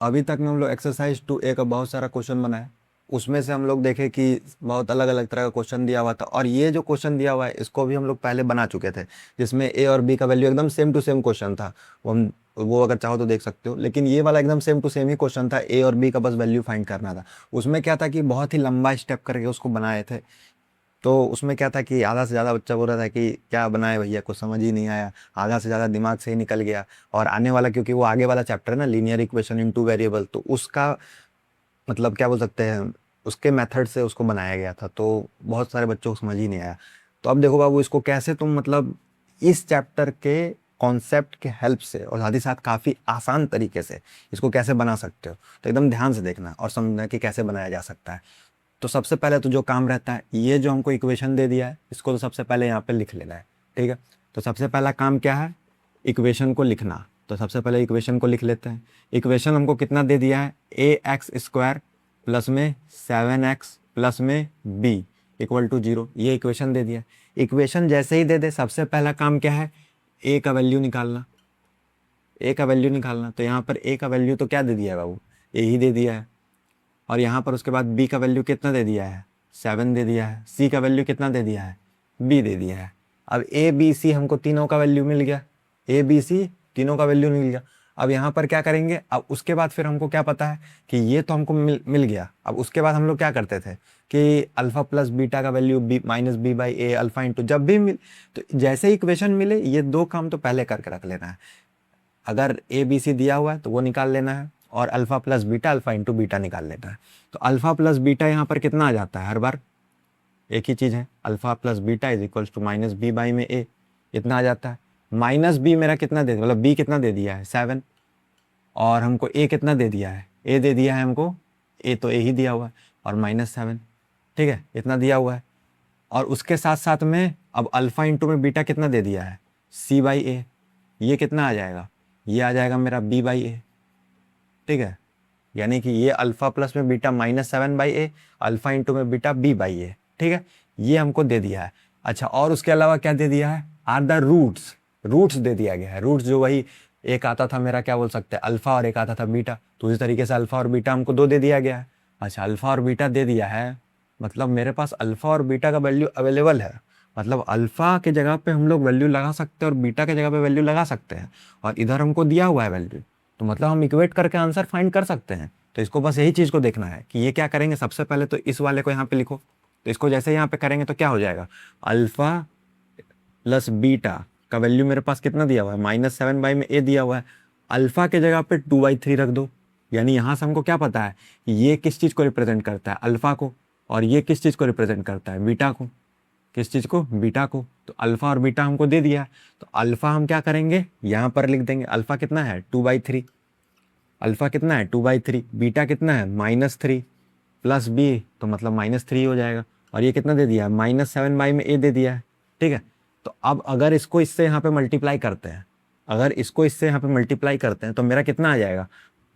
अभी तक में हम लोग एक्सरसाइज 2A का बहुत सारा क्वेश्चन बनाए। उसमें से हम लोग देखे कि बहुत अलग अलग तरह का क्वेश्चन दिया हुआ था, और ये जो क्वेश्चन दिया हुआ है इसको भी हम लोग पहले बना चुके थे, जिसमें ए और बी का वैल्यू एकदम सेम टू सेम क्वेश्चन था। वो अगर चाहो तो देख सकते हो, लेकिन ये वाला एकदम सेम टू सेम ही क्वेश्चन था, ए और बी का बस वैल्यू फाइंड करना था। उसमें क्या था कि बहुत ही लंबा स्टेप करके उसको बनाए थे। तो उसमें क्या था कि आधा से ज़्यादा बच्चा बोल रहा था कि क्या बनाए भैया, कुछ समझ ही नहीं आया, आधा से ज़्यादा दिमाग से ही निकल गया। और आने वाला, क्योंकि वो आगे वाला चैप्टर है ना, linear equation in two variable, तो उसका मतलब क्या बोल सकते हैं, उसके मेथड से उसको बनाया गया था, तो बहुत सारे बच्चों को समझ ही नहीं आया। तो अब देखो बाबू, इसको कैसे तुम मतलब इस चैप्टर के कॉन्सेप्ट के हेल्प से और साथ ही साथ काफ़ी आसान तरीके से इसको कैसे बना सकते हो, तो एकदम ध्यान से देखना और समझना कि कैसे बनाया जा सकता है। तो सबसे पहले तो जो काम रहता है, ये जो हमको इक्वेशन दे दिया है इसको तो सबसे पहले यहाँ पे लिख लेना है। ठीक है, तो सबसे पहला काम क्या है, इक्वेशन को लिखना। तो सबसे पहले इक्वेशन को लिख लेते हैं। इक्वेशन हमको कितना दे दिया है, ए एक्स स्क्वायर प्लस में 7x प्लस में b इक्वल टू 0, ये इक्वेशन दे दिया। इक्वेशन जैसे ही दे दे, सबसे पहला काम क्या है, ए का वैल्यू निकालना। ए का वैल्यू निकालना, तो यहाँ पर ए का वैल्यू तो क्या दे दिया है बाबू, ए ही दे दिया है। और यहाँ पर उसके बाद बी का वैल्यू कितना दे दिया है, 7 दे दिया है। सी का वैल्यू कितना दे दिया है, बी दे दिया है। अब ए बी सी हमको तीनों का वैल्यू मिल गया, ए बी सी तीनों का वैल्यू मिल गया। अब यहाँ पर क्या करेंगे, अब उसके बाद फिर हमको क्या पता है कि ये तो हमको मिल गया। अब उसके बाद हम लोग क्या करते थे कि अल्फा प्लस बीटा का value b minus b by a alpha into, जब भी मिल, तो जैसे ही इक्वेशन मिले ये दो काम तो पहले करके रख लेना है। अगर ए बी सी दिया हुआ है तो वो निकाल लेना है, और alpha plus beta alpha into beta निकाल लेना है। तो अल्फा प्लस बीटा यहाँ पर कितना आ जाता है, हर बार एक ही चीज़ है, alpha plus beta is equals to minus b by में ए, इतना आ जाता है। माइनस बी मेरा कितना दे, मतलब बी कितना दे दिया है 7, और हमको ए कितना दे दिया है, ए दे दिया है हमको, ए तो ए ही दिया हुआ है, और -7। ठीक है, इतना दिया हुआ है। और उसके साथ साथ में अब अल्फा इंटू में बीटा कितना दे दिया है, सी बाई ए, ये कितना आ जाएगा, ये आ जाएगा मेरा बी बाई ए। ठीक है, यानी कि ये अल्फा प्लस में बीटा -7/a, अल्फा इंटू में बीटा b बाई ए। ठीक है, ये हमको दे दिया है। अच्छा, और उसके अलावा क्या दे दिया है, आर द रूट्स, रूट्स दे दिया गया है। रूट्स जो वही एक आता था मेरा, क्या बोल सकते हैं, अल्फा, और एक आता था बीटा, तो उसी तरीके से अल्फा और बीटा हमको दो दे दिया गया है। अच्छा, अल्फा और बीटा दे दिया है, मतलब मेरे पास अल्फा और बीटा का वैल्यू अवेलेबल है। मतलब अल्फा के जगह पे हम लोग वैल्यू लगा सकते हैं और बीटा के जगह पे वैल्यू लगा सकते हैं, और इधर हमको दिया हुआ है वैल्यू, तो मतलब हम इक्वेट करके आंसर फाइंड कर सकते हैं। तो इसको बस यही चीज़ को देखना है कि ये क्या करेंगे, सबसे पहले तो इस वाले को यहाँ पे लिखो। तो इसको जैसे यहाँ पे करेंगे तो क्या हो जाएगा, अल्फा प्लस बीटा का वैल्यू मेरे पास कितना दिया हुआ है, -7 में ए दिया हुआ है। अल्फा के जगह पे 2/3 रख दो, यानी यहाँ से हमको क्या पता है कि ये किस चीज़ को रिप्रेजेंट करता है, अल्फा को, और ये किस चीज़ को रिप्रेजेंट करता है, बीटा को। किस चीज़ को, बीटा को। तो अल्फा और बीटा हमको दे दिया, तो अल्फा हम क्या करेंगे, यहाँ पर लिख देंगे, अल्फा कितना है 2/3, अल्फा कितना है 2/3, बीटा कितना है -3 प्लस बी, तो मतलब -3 हो जाएगा। और ये कितना दे दिया है, -7 में ए दे दिया है। ठीक है, तो अब अगर इसको इससे यहाँ पे मल्टीप्लाई करते हैं, अगर इसको इससे यहाँ पे मल्टीप्लाई करते हैं तो मेरा कितना आ जाएगा,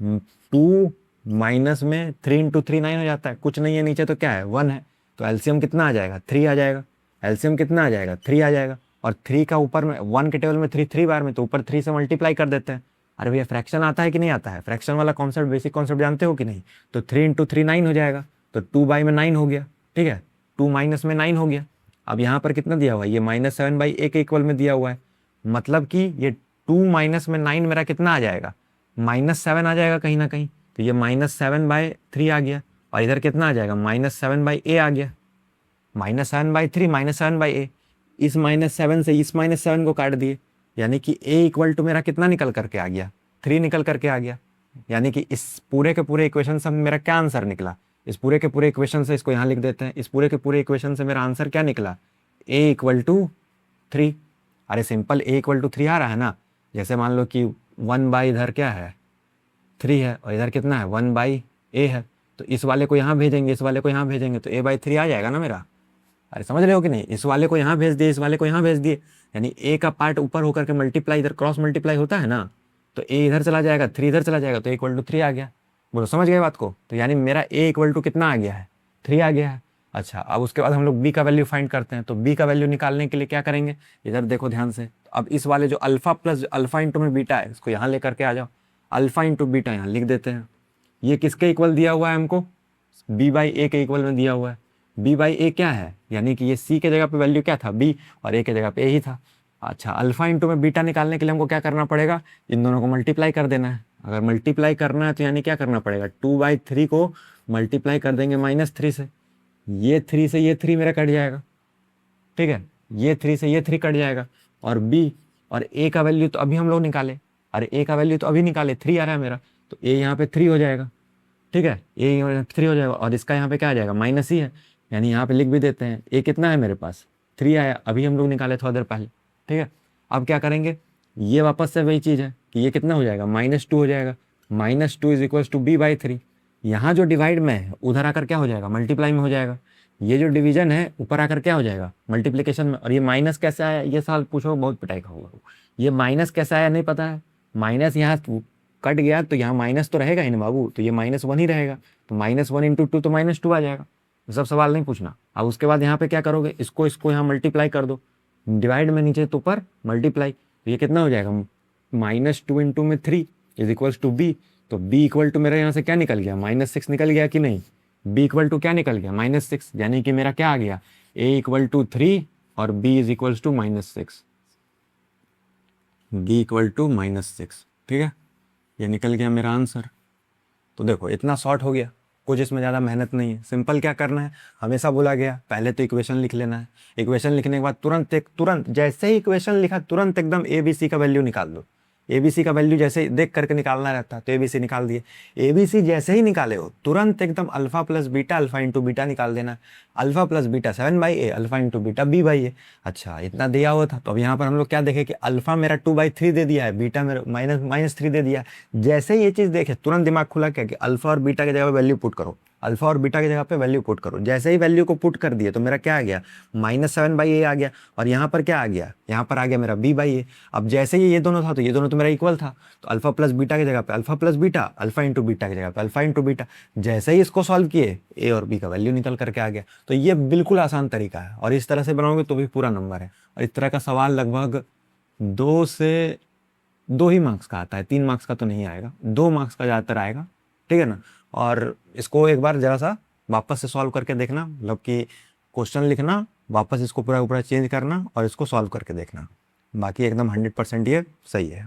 2 माइनस में 3 इंटू 3 9 हो जाता है, कुछ नहीं है नीचे तो क्या है 1 है, तो एलसीएम कितना आ जाएगा 3 आ जाएगा। एलसीएम कितना आ जाएगा 3 आ जाएगा, और 3 का ऊपर में 1 के टेबल में 3 3 बार में, तो ऊपर 3 से मल्टीप्लाई कर देते हैं। अरे भैया फ्रैक्शन आता है कि नहीं आता है, फ्रैक्शन वाला कॉन्सेप्ट, बेसिक कॉन्सेप्ट जानते हो कि नहीं। तो 3 इंटू 3 9 हो जाएगा, तो 2 बाई में 9 हो गया। ठीक है, 2 माइनस में 9 हो गया। अब यहाँ पर कितना दिया हुआ है, ये -7/a के इक्वल में दिया हुआ है, मतलब कि ये 2 माइनस में 9 मेरा कितना आ जाएगा, -7 आ जाएगा कहीं ना कहीं, तो ये -7/3 आ गया, और इधर कितना आ जाएगा, -7/a आ गया। -7/3 -7/a, इस -7 से इस -7 को काट दिए, यानी कि a इक्वल टू मेरा कितना निकल करके आ गया, 3 निकल करके आ गया। यानी कि इस पूरे के पूरे इक्वेशन से मेरा क्या आंसर निकला, इस पूरे के पूरे इक्वेशन से, इसको यहाँ लिख देते हैं, इस पूरे के पूरे इक्वेशन से मेरा आंसर क्या निकला, a इक्वल टू 3। अरे सिंपल, a इक्वल टू 3 आ रहा है ना। जैसे मान लो कि 1 बाई इधर क्या है 3 है, और इधर कितना है 1/a है, तो इस वाले को यहाँ भेजेंगे, इस वाले को यहाँ भेजेंगे, तो a/3 आ जाएगा ना मेरा। अरे समझ रहे हो कि नहीं, इस वाले को यहाँ भेज दिए, इस वाले को यहाँ भेज दिए, यानी ए का पार्ट ऊपर होकर के मल्टीप्लाई, इधर क्रॉस मल्टीप्लाई होता है ना, तो ए इधर चला जाएगा, 3 इधर चला जाएगा, तो इक्वल टू 3 आ गया। बोलो समझ गए बात को, तो यानी मेरा ए इक्वल टू कितना आ गया है, 3 आ गया है। अच्छा, अब उसके बाद हम लोग बी का वैल्यू फाइंड करते हैं, तो बी का वैल्यू निकालने के लिए क्या करेंगे, इधर देखो ध्यान से। तो अब इस वाले जो अल्फा प्लस अल्फा इंटू में बीटा है, इसको यहाँ लेकर के आ जाओ, अल्फा इंटू बीटा यहाँ लिख देते हैं। ये किसके इक्वल दिया हुआ है हमको, बी बाई ए के इक्वल में दिया हुआ है। बी बाई ए क्या है, यानी कि ये सी के जगह पे वैल्यू क्या था, बी, और ए के जगह पे ए ही था। अच्छा, अल्फा इंटू में बीटा निकालने के लिए हमको क्या करना पड़ेगा, इन दोनों को मल्टीप्लाई कर देना है। अगर मल्टीप्लाई करना है तो यानी क्या करना पड़ेगा, 2/3 को मल्टीप्लाई कर देंगे -3 से, ये 3 से ये 3 मेरा कट जाएगा, ठीक है, ये 3 से ये 3 कट जाएगा। और बी और ए का वैल्यू तो अभी हम लोग निकाले, अरे ए का वैल्यू तो अभी निकाले, 3 आ रहा है मेरा, तो ए यहाँ पे 3 हो जाएगा, ठीक है, ए 3 हो जाएगा, और इसका यहाँ पे क्या आ जाएगा, माइनस ही है, यानी यहाँ पे लिख भी देते हैं, ए कितना है मेरे पास, 3 आया, अभी हम लोग निकाले थोड़ा देर पहले, ठीक है। अब क्या करेंगे, ये वापस से वही चीज़ है कि ये कितना हो जाएगा, -2 हो जाएगा, -2 इज इक्वल्स टू b/3। यहाँ जो डिवाइड में है उधर आकर क्या हो जाएगा, मल्टीप्लाई में हो जाएगा। ये जो डिवीजन है ऊपर आकर क्या हो जाएगा, मल्टीप्लिकेशन में। और ये माइनस कैसे आया, ये सवाल पूछो बहुत पिटाई का होगा, ये माइनस कैसे आया नहीं पता है, माइनस यहाँ कट गया तो यहाँ माइनस तो रहेगा ही ना बाबू, तो ये -1 ही रहेगा, तो -1 इंटू 2 तो -2 आ जाएगा। सब सवाल नहीं पूछना। अब उसके बाद यहाँ पे क्या करोगे, इसको यहाँ मल्टीप्लाई कर दो, डिवाइड में नीचे तो ऊपर मल्टीप्लाई, तो ये कितना हो जाएगा, -2 इंटू में 3 इज इक्वल्स टू बी। तो बी इक्वल टू मेरा यहाँ से क्या निकल गया, -6 निकल गया कि नहीं, बी इक्वल टू क्या निकल गया, -6, यानी कि मेरा क्या आ गया, ए इक्वल टू 3 और b is equals to -6, b equal to -6, ठीक है, ये निकल गया मेरा आंसर। तो देखो इतना शॉर्ट हो गया, कुछ इसमें ज़्यादा मेहनत नहीं है। सिंपल क्या करना है, हमेशा बोला गया पहले तो इक्वेशन लिख लेना है, इक्वेशन लिखने के बाद तुरंत जैसे ही इक्वेशन लिखा तुरंत एकदम ए बी सी का वैल्यू निकाल दो। ए बी सी का वैल्यू जैसे ही देख करके निकालना रहता है, तो ए बी सी निकाल दिए। ए बी सी जैसे ही निकाले हो तुरंत एकदम alpha plus beta, alpha into beta निकाल देना। Alpha plus beta 7/a, alpha into beta b/a। अच्छा, इतना दिया हुआ था, तो अब यहाँ पर हम लोग क्या देखें कि अल्फा मेरा 2/3 दे दिया है, बीटा मेरा -3 दे दिया है। जैसे ही ये चीज़ देखे तुरंत दिमाग खुला क्या कि अल्फा और बीटा की जगह वैल्यू पुट करो, अल्फा और बीटा की जगह पे वैल्यू पुट करो। जैसे ही वैल्यू को पुट कर दिए तो मेरा क्या आ गया, -7/a आ गया, और यहाँ पर क्या आ गया, यहाँ पर आ गया मेरा b/a। अब जैसे ही ये दोनों था तो ये दोनों तो मेरा इक्वल था, तो अल्फा प्लस बीटा की जगह पे alpha plus beta, alpha into beta की जगह पे अल्फा इंटू बीटा। जैसे ही इसको सॉल्व किए ए और बी का वैल्यू निकल करके आ गया। तो ये बिल्कुल आसान तरीका है, और इस तरह से बनाओगे तो भी पूरा नंबर है। और इस तरह का सवाल लगभग 2 ही मार्क्स का आता है, 3 मार्क्स का तो नहीं आएगा, 2 मार्क्स का ज़्यादातर आएगा, ठीक है ना। और इसको एक बार ज़रा सा वापस से सॉल्व करके देखना, मतलब कि क्वेश्चन लिखना, वापस इसको पूरा पूरा चेंज करना और इसको सॉल्व करके देखना, बाकी एकदम 100% ये सही है।